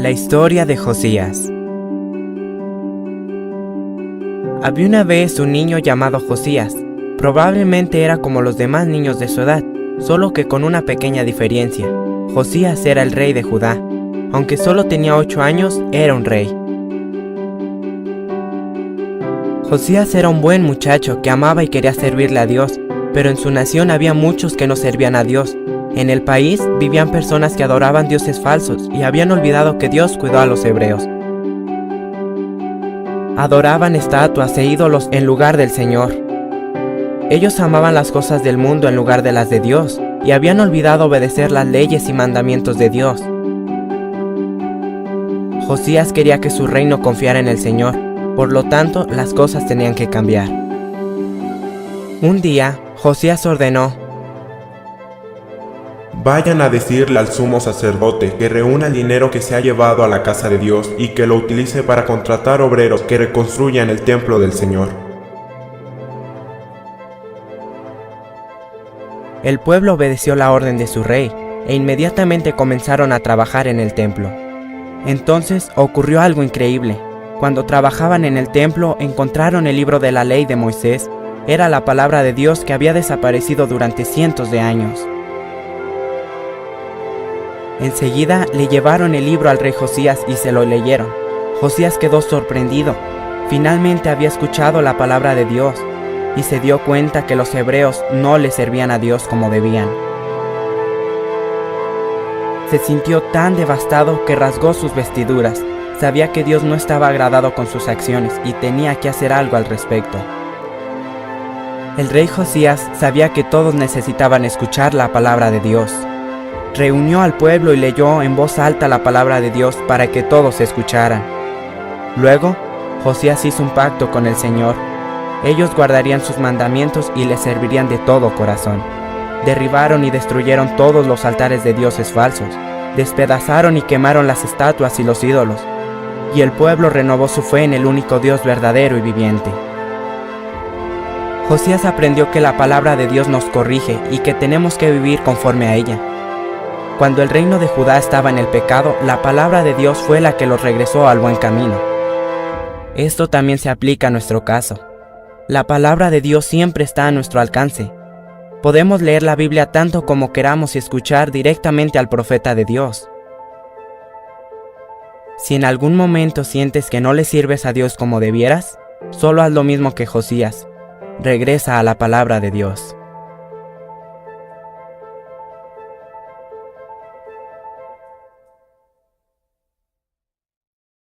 La historia de Josías. Había una vez un niño llamado Josías. Probablemente era como los demás niños de su edad, solo que con una pequeña diferencia. Josías era el rey de Judá. Aunque solo tenía 8 años, era un rey. Josías era un buen muchacho que amaba y quería servirle a Dios, pero en su nación había muchos que no servían a Dios. En el país vivían personas que adoraban dioses falsos y habían olvidado que Dios cuidó a los hebreos. Adoraban estatuas e ídolos en lugar del Señor. Ellos amaban las cosas del mundo en lugar de las de Dios y habían olvidado obedecer las leyes y mandamientos de Dios. Josías quería que su reino confiara en el Señor, por lo tanto las cosas tenían que cambiar. Un día, Josías ordenó: Vayan a decirle al sumo sacerdote que reúna el dinero que se ha llevado a la casa de Dios y que lo utilice para contratar obreros que reconstruyan el templo del Señor. El pueblo obedeció la orden de su rey e inmediatamente comenzaron a trabajar en el templo. Entonces ocurrió algo increíble. Cuando trabajaban en el templo encontraron el libro de la ley de Moisés. Era la palabra de Dios que había desaparecido durante cientos de años. Enseguida le llevaron el libro al rey Josías y se lo leyeron. Josías quedó sorprendido. Finalmente había escuchado la palabra de Dios y se dio cuenta que los hebreos no le servían a Dios como debían. Se sintió tan devastado que rasgó sus vestiduras. Sabía que Dios no estaba agradado con sus acciones y tenía que hacer algo al respecto. El rey Josías sabía que todos necesitaban escuchar la palabra de Dios. Reunió al pueblo y leyó en voz alta la palabra de Dios para que todos escucharan. Luego, Josías hizo un pacto con el Señor. Ellos guardarían sus mandamientos y le servirían de todo corazón. Derribaron y destruyeron todos los altares de dioses falsos. Despedazaron y quemaron las estatuas y los ídolos. Y el pueblo renovó su fe en el único Dios verdadero y viviente. Josías aprendió que la palabra de Dios nos corrige y que tenemos que vivir conforme a ella. Cuando el reino de Judá estaba en el pecado, la palabra de Dios fue la que los regresó al buen camino. Esto también se aplica a nuestro caso. La palabra de Dios siempre está a nuestro alcance. Podemos leer la Biblia tanto como queramos y escuchar directamente al profeta de Dios. Si en algún momento sientes que no le sirves a Dios como debieras, solo haz lo mismo que Josías. Regresa a la palabra de Dios.